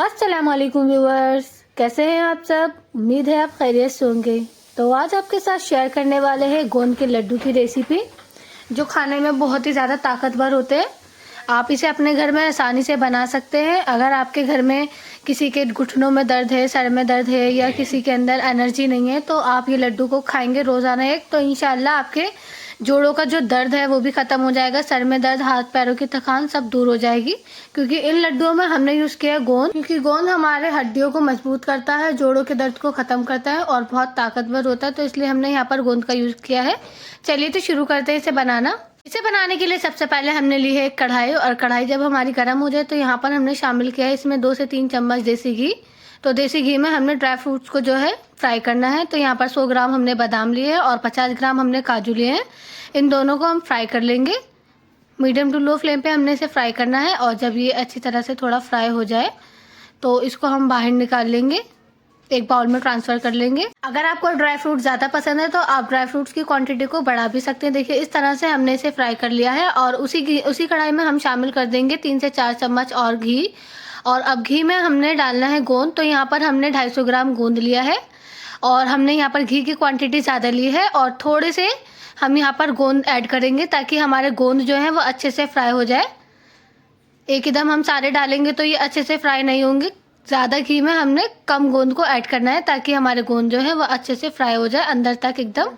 अस्सलाम वालेकुम व्यूअर्स, कैसे हैं आप सब। उम्मीद है आप खैरियत से होंगे। तो आज आपके साथ शेयर करने वाले हैं गोंद के लड्डू की रेसिपी, जो खाने में बहुत ही ज़्यादा ताकतवर होते हैं। आप इसे अपने घर में आसानी से बना सकते हैं। अगर आपके घर में किसी के घुटनों में दर्द है, सर में दर्द है या किसी के अंदर एनर्जी नहीं है, तो आप ये लड्डू को खाएंगे रोज़ाना एक, तो इंशाल्लाह आपके जोड़ों का जो दर्द है वो भी ख़त्म हो जाएगा। सर में दर्द, हाथ पैरों की थकान सब दूर हो जाएगी। क्योंकि इन लड्डुओं में हमने यूज़ किया है गोंद, क्योंकि गोंद हमारे हड्डियों को मजबूत करता है, जोड़ों के दर्द को ख़त्म करता है और बहुत ताकतवर होता है। तो इसलिए हमने यहाँ पर गोंद का यूज़ किया है। चलिए तो शुरू करते हैं इसे बनाना। इसे बनाने के लिए सबसे पहले हमने ली है एक कढ़ाई, और कढ़ाई जब हमारी गर्म हो जाए तो यहाँ पर हमने शामिल किया है इसमें 2 से 3 चम्मच देसी घी। तो देसी घी में हमने ड्राई फ्रूट्स को जो है फ्राई करना है। तो यहाँ पर 100 ग्राम हमने बादाम लिए हैं और 50 ग्राम हमने काजू लिए हैं। इन दोनों को हम फ्राई कर लेंगे। मीडियम टू लो फ्लेम पे हमने इसे फ्राई करना है, और जब ये अच्छी तरह से थोड़ा फ्राई हो जाए तो इसको हम बाहर निकाल लेंगे, एक बाउल में ट्रांसफ़र कर लेंगे। अगर आपको ड्राई फ्रूट ज़्यादा पसंद है तो आप ड्राई फ्रूट्स की क्वांटिटी को बढ़ा भी सकते हैं। देखिए इस तरह से हमने इसे फ्राई कर लिया है, और उसी कढ़ाई में हम शामिल कर देंगे 3 से 4 चम्मच और घी। और अब घी में हमने डालना है गोंद। तो यहाँ पर हमने 250 ग्राम गोंद लिया है, और हमने यहाँ पर घी की क्वांटिटी ज़्यादा ली है, और थोड़े से हम यहाँ पर गोंद ऐड करेंगे ताकि हमारे गोंद जो है वो अच्छे से फ्राई हो जाए। एकदम हम सारे डालेंगे तो ये अच्छे से फ्राई नहीं होंगे। ज़्यादा घी में हमने कम गोंद को ऐड करना है ताकि हमारे गोंद जो है वो अच्छे से फ्राई हो जाए, अंदर तक एकदम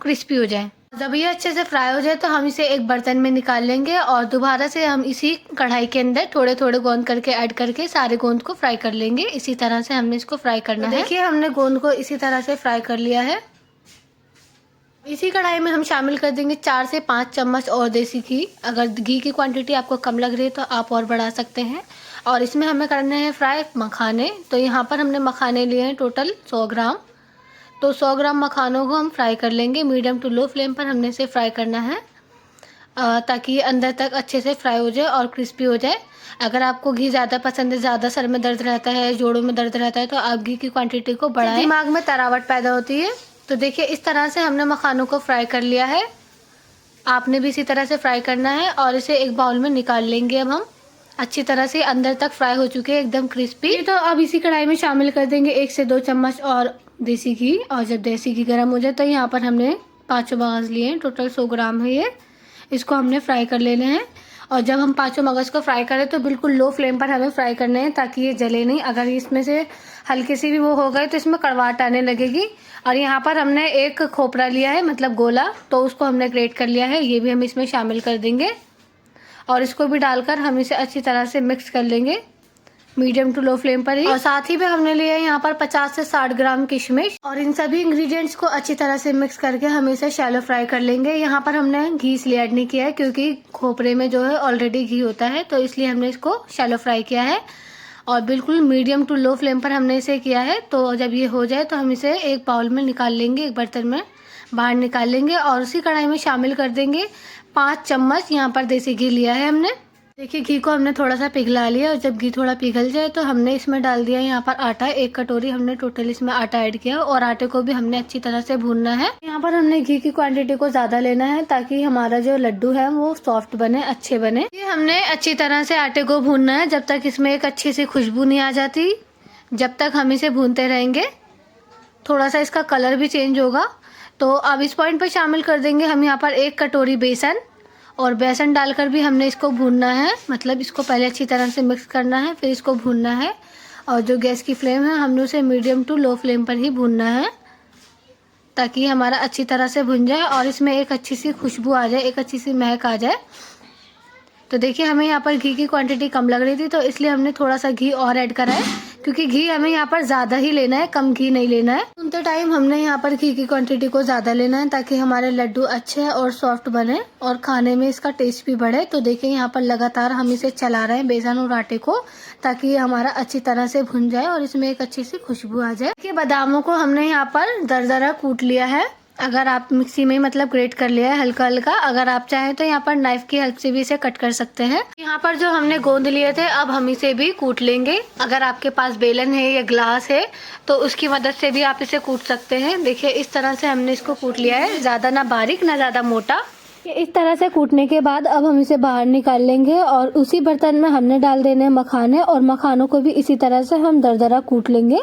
क्रिस्पी हो जाए। जब ये अच्छे से फ्राई हो जाए तो हम इसे एक बर्तन में निकाल लेंगे, और दोबारा से हम इसी कढ़ाई के अंदर थोड़े थोड़े गोंद करके ऐड करके सारे गोंद को फ्राई कर लेंगे। इसी तरह से हमने इसको फ्राई करना है। देखिए हमने गोंद को इसी तरह से फ्राई कर लिया है। इसी कढ़ाई में हम शामिल कर देंगे 4 से 5 चम्मच और देसी घी। अगर घी की क्वांटिटी आपको कम लग रही है तो आप और बढ़ा सकते हैं। और इसमें हमें करने हैं फ्राई मखाने। तो यहाँ पर हमने मखाने लिए हैं टोटल 100 ग्राम। तो 100 ग्राम मखानों को हम फ्राई कर लेंगे। मीडियम टू लो फ्लेम पर हमने इसे फ्राई करना है, ताकि ये अंदर तक अच्छे से फ्राई हो जाए और क्रिस्पी हो जाए। अगर आपको घी ज़्यादा पसंद है, ज़्यादा सर में दर्द रहता है, जोड़ों में दर्द रहता है, तो आप घी की क्वांटिटी को बढ़ाएं। दिमाग में तरावट पैदा होती है। तो देखिए इस तरह से हमने मखानों को फ्राई कर लिया है। आपने भी इसी तरह से फ्राई करना है, और इसे एक बाउल में निकाल लेंगे। अब हम अच्छी तरह से अंदर तक फ्राई हो चुके हैं, एकदम क्रिस्पी। तो अब इसी कढ़ाई में शामिल कर देंगे 1 से 2 चम्मच और देसी घी। और जब देसी घी गर्म हो जाए तो यहाँ पर हमने 5 मगज लिए हैं, टोटल 100 ग्राम है ये। इसको हमने फ्राई कर लेने हैं। और जब हम 5 मगज को फ्राई करें तो बिल्कुल लो फ्लेम पर हमें फ्राई करने हैं, ताकि ये जले नहीं। अगर इसमें से हल्के से भी वो हो गए तो इसमें कड़वाहट आने लगेगी। और यहाँ पर हमने एक खोपरा लिया है, मतलब गोला, तो उसको हमने ग्रेट कर लिया है, ये भी हम इसमें शामिल कर देंगे। और इसको भी डालकर हम इसे अच्छी तरह से मिक्स कर लेंगे, मीडियम टू लो फ्लेम पर ही। और साथ ही में हमने लिया है यहाँ पर 50 से 60 ग्राम किशमिश। और इन सभी इंग्रेडिएंट्स को अच्छी तरह से मिक्स करके हम इसे शैलो फ्राई कर लेंगे। यहाँ पर हमने घी इसलिए ऐड नहीं किया है क्योंकि खोपरे में जो है ऑलरेडी घी होता है, तो इसलिए हमने इसको शैलो फ्राई किया है। और बिल्कुल मीडियम टू लो फ्लेम पर हमने इसे किया है। तो जब ये हो जाए तो हम इसे एक बाउल में निकाल लेंगे, एक बर्तन में बाहर निकाल लेंगे। और उसी कढ़ाई में शामिल कर देंगे 5 चम्मच यहाँ पर देसी घी लिया है हमने। देखिए घी को हमने थोड़ा सा पिघला लिया, और जब घी थोड़ा पिघल जाए तो हमने इसमें डाल दिया यहाँ पर आटा। 1 कटोरी हमने टोटल इसमें आटा ऐड किया, और आटे को भी हमने अच्छी तरह से भूनना है। यहाँ पर हमने घी की क्वांटिटी को ज़्यादा लेना है ताकि हमारा जो लड्डू है वो सॉफ्ट बने, अच्छे बने। ये हमने अच्छी तरह से आटे को भूनना है जब तक इसमें एक अच्छी सी खुशबू नहीं आ जाती। जब तक हम इसे भूनते रहेंगे, थोड़ा सा इसका कलर भी चेंज होगा। तो अब इस पॉइंट पर शामिल कर देंगे हम यहाँ पर 1 कटोरी बेसन, और बेसन डालकर भी हमने इसको भूनना है। मतलब इसको पहले अच्छी तरह से मिक्स करना है, फिर इसको भूनना है। और जो गैस की फ्लेम है हमने उसे मीडियम टू लो फ्लेम पर ही भूनना है, ताकि हमारा अच्छी तरह से भुन जाए और इसमें एक अच्छी सी खुशबू आ जाए, एक अच्छी सी महक आ जाए। तो देखिए हमें यहाँ पर घी की क्वांटिटी कम लग रही थी, तो इसलिए हमने थोड़ा सा घी और ऐड करा है, क्योंकि घी हमें यहाँ पर ज़्यादा ही लेना है, कम घी नहीं लेना है। भूनते टाइम हमने यहाँ पर घी की क्वांटिटी को ज़्यादा लेना है, ताकि हमारे लड्डू अच्छे और सॉफ्ट बने और खाने में इसका टेस्ट भी बढ़े। तो देखिए यहाँ पर लगातार हम इसे चला रहे हैं बेसन और आटे को, ताकि ये हमारा अच्छी तरह से भुन जाए और इसमें एक अच्छी सी खुशबू आ जाए। देखिए बादामों को हमने यहाँ पर दरदरा कूट लिया है। अगर आप मिक्सी में मतलब ग्रेट कर लिया है हल्का हल्का, अगर आप चाहें तो यहाँ पर नाइफ की हेल्प से भी इसे कट कर सकते हैं। यहाँ पर जो हमने गोंद लिए थे अब हम इसे भी कूट लेंगे। अगर आपके पास बेलन है या ग्लास है तो उसकी मदद से भी आप इसे कूट सकते हैं। देखिए इस तरह से हमने इसको कूट लिया है, ज़्यादा ना बारीक ना ज़्यादा मोटा। इस तरह से कूटने के बाद अब हम इसे बाहर निकाल लेंगे और उसी बर्तन में हमने डाल देने मखाने और मखानों को भी इसी तरह से हम दरदरा कूट लेंगे।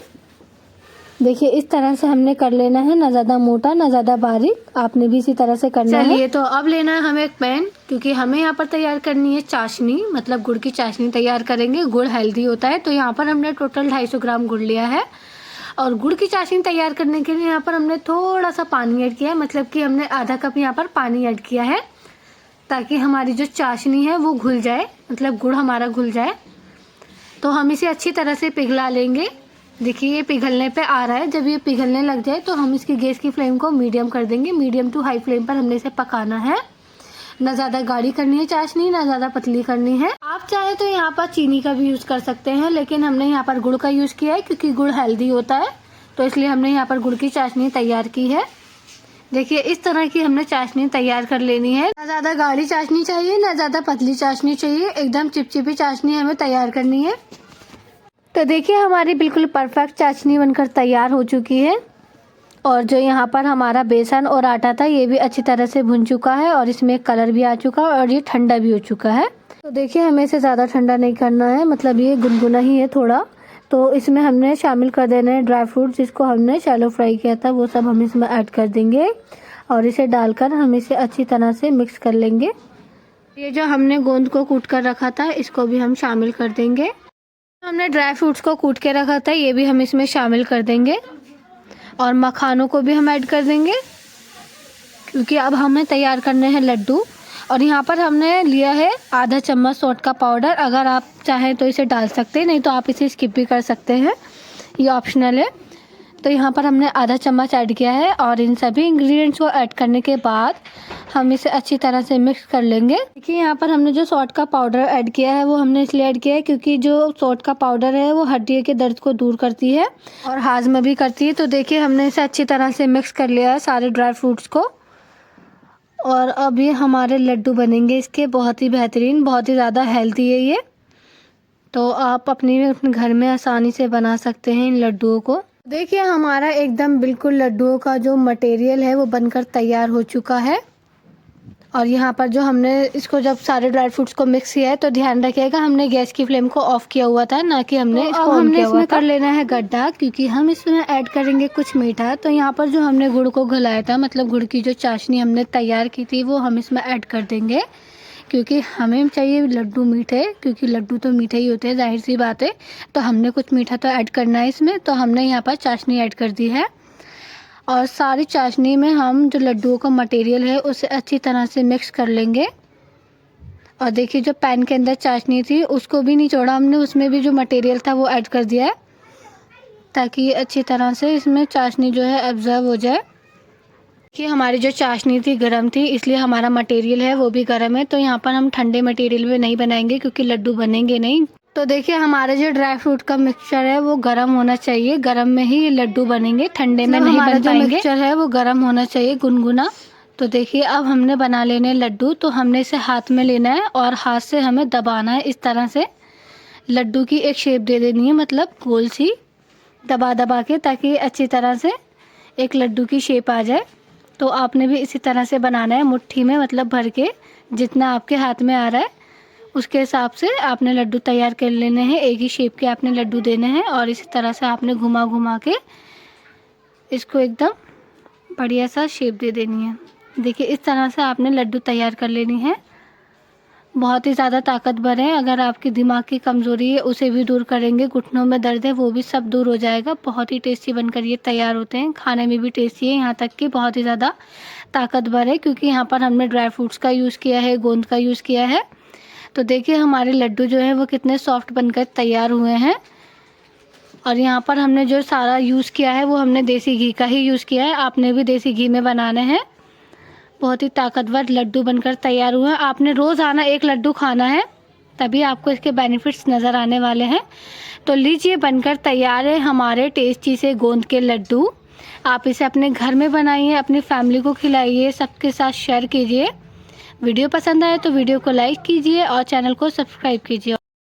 देखिए इस तरह से हमने कर लेना है, ना ज़्यादा मोटा ना ज़्यादा बारीक, आपने भी इसी तरह से करना है। चलिए तो अब लेना है हमें एक पैन, क्योंकि हमें यहाँ पर तैयार करनी है चाशनी, मतलब गुड़ की चाशनी तैयार करेंगे। गुड़ हेल्दी होता है, तो यहाँ पर हमने टोटल 250 ग्राम गुड़ लिया है और गुड़ की चाशनी तैयार करने के लिए यहाँ पर हमने थोड़ा सा पानी ऐड किया है, मतलब कि हमने आधा कप यहाँ पर पानी ऐड किया है ताकि हमारी जो चाशनी है वो घुल जाए, मतलब गुड़ हमारा घुल जाए। तो हम इसे अच्छी तरह से पिघला लेंगे। देखिए ये पिघलने पे आ रहा है, जब ये पिघलने लग जाए तो हम इसकी गैस की फ्लेम को मीडियम कर देंगे। मीडियम टू हाई फ्लेम पर हमने इसे पकाना है, ना ज़्यादा गाढ़ी करनी है चाशनी, ना ज़्यादा पतली करनी है। आप चाहे तो यहाँ पर चीनी का भी यूज़ कर सकते हैं, लेकिन हमने यहाँ पर गुड़ का यूज़ किया है क्योंकि गुड़ हेल्दी होता है, तो इसलिए हमने यहाँ पर गुड़ की चाशनी तैयार की है। देखिए इस तरह की हमने चाशनी तैयार कर लेनी है। ना ज़्यादा गाढ़ी चाशनी चाहिए ना ज़्यादा पतली चाशनी चाहिए, एकदम चिपचिपी चाशनी हमें तैयार करनी है। तो देखिए हमारी बिल्कुल परफेक्ट चाशनी बनकर तैयार हो चुकी है और जो यहाँ पर हमारा बेसन और आटा था ये भी अच्छी तरह से भुन चुका है और इसमें कलर भी आ चुका है और ये ठंडा भी हो चुका है। तो देखिए हमें इसे ज़्यादा ठंडा नहीं करना है, मतलब ये गुनगुना ही है थोड़ा। तो इसमें हमने शामिल कर देना है ड्राई फ्रूट, जिसको हमने शैलो फ्राई किया था, वो सब हम इसमें ऐड कर देंगे और इसे डालकर हम इसे अच्छी तरह से मिक्स कर लेंगे। ये जो हमने गोंद को कूट कर रखा था इसको भी हम शामिल कर देंगे। हमने ड्राई फ्रूट्स को कूट के रखा था ये भी हम इसमें शामिल कर देंगे और मखानों को भी हम ऐड कर देंगे, क्योंकि अब हमें तैयार करने हैं लड्डू। और यहाँ पर हमने लिया है आधा चम्मच सौंठ का पाउडर, अगर आप चाहें तो इसे डाल सकते हैं, नहीं तो आप इसे स्किप भी कर सकते हैं, ये ऑप्शनल है। तो यहाँ पर हमने आधा चम्मच ऐड किया है और इन सभी इंग्रेडिएंट्स को ऐड करने के बाद हम इसे अच्छी तरह से मिक्स कर लेंगे। देखिए यहाँ पर हमने जो सौंठ का पाउडर ऐड किया है वो हमने इसलिए ऐड किया है क्योंकि जो सौंठ का पाउडर है वो हड्डी के दर्द को दूर करती है और हाजमा भी करती है। तो देखिए हमने इसे अच्छी तरह से मिक्स कर लिया है सारे ड्राई फ्रूट्स को और अब ये हमारे लड्डू बनेंगे इसके, बहुत ही बेहतरीन, बहुत ही ज़्यादा हेल्दी है ये। तो आप अपने घर में आसानी से बना सकते हैं इन लड्डुओं को। देखिए हमारा एकदम बिल्कुल लड्डुओं का जो मटेरियल है वो बनकर तैयार हो चुका है। और यहाँ पर जो हमने इसको जब सारे ड्राई फ्रूट्स को मिक्स किया है तो ध्यान रखिएगा हमने गैस की फ्लेम को ऑफ किया हुआ था, ना कि हमने इसको ऑन किया हुआ था। कर लेना है गड्ढा, क्योंकि हम इसमें ऐड करेंगे कुछ मीठा। तो यहाँ पर जो हमने गुड़ को घुलाया था, मतलब गुड़ की जो चाशनी हमने तैयार की थी वो हम इसमें ऐड कर देंगे, क्योंकि हमें चाहिए लड्डू मीठे, क्योंकि लड्डू तो मीठे ही होते हैं, जाहिर सी बात है। तो हमने कुछ मीठा तो ऐड करना है इसमें, तो हमने यहाँ पर चाशनी ऐड कर दी है और सारी चाशनी में हम जो लड्डुओं का मटेरियल है उसे अच्छी तरह से मिक्स कर लेंगे। और देखिए जो पैन के अंदर चाशनी थी उसको भी नहीं छोड़ा हमने, उसमें भी जो मटेरियल था वो ऐड कर दिया है ताकि ये अच्छी तरह से इसमें चाशनी जो है एब्जॉर्ब हो जाए। कि हमारी जो चाशनी थी गर्म थी, इसलिए हमारा मटेरियल है वो भी गर्म है। तो यहाँ पर हम ठंडे मटेरियल में नहीं बनाएंगे क्योंकि लड्डू बनेंगे नहीं। तो देखिए हमारे जो ड्राई फ्रूट का मिक्सचर है वो गर्म होना चाहिए, गर्म में ही ये लड्डू बनेंगे, ठंडे में नहीं बन पाएंगे। जो मिक्सचर है वो गर्म होना चाहिए, गुनगुना। तो देखिए अब हमने बना लेने लड्डू, तो हमने इसे हाथ में लेना है और हाथ से हमें दबाना है इस तरह से, लड्डू की एक शेप दे देनी है, मतलब गोल सी दबा दबा के, ताकि अच्छी तरह से एक लड्डू की शेप आ जाए। तो आपने भी इसी तरह से बनाना है, मुट्ठी में मतलब भर के, जितना आपके हाथ में आ रहा है उसके हिसाब से आपने लड्डू तैयार कर लेने हैं। एक ही शेप के आपने लड्डू देने हैं और इसी तरह से आपने घुमा घुमा के इसको एकदम बढ़िया सा शेप दे देनी है। देखिए इस तरह से आपने लड्डू तैयार कर लेनी है। बहुत ही ज़्यादा ताकतवर है, अगर आपकी दिमाग की कमज़ोरी है उसे भी दूर करेंगे, घुटनों में दर्द है वो भी सब दूर हो जाएगा। बहुत ही टेस्टी बनकर ये तैयार होते हैं, खाने में भी टेस्टी है, यहाँ तक कि बहुत ही ज़्यादा ताकतवर है क्योंकि यहाँ पर हमने ड्राई फ्रूट्स का यूज़ किया है, गोंद का यूज़ किया है। तो देखिए हमारे लड्डू जो है वो कितने सॉफ्ट बनकर तैयार हुए हैं। और यहाँ पर हमने जो सारा यूज़ किया है वो हमने देसी घी का ही यूज़ किया है, आपने भी देसी घी में बनाने हैं। बहुत ही ताकतवर लड्डू बनकर तैयार हुए हैं। आपने रोज़ाना एक लड्डू खाना है, तभी आपको इसके बेनिफिट्स नज़र आने वाले हैं। तो लीजिए बनकर तैयार है हमारे टेस्टी से गोंद के लड्डू। आप इसे अपने घर में बनाइए, अपनी फैमिली को खिलाइए, सबके साथ शेयर कीजिए। वीडियो पसंद आए तो वीडियो को लाइक कीजिए और चैनल को सब्सक्राइब कीजिए।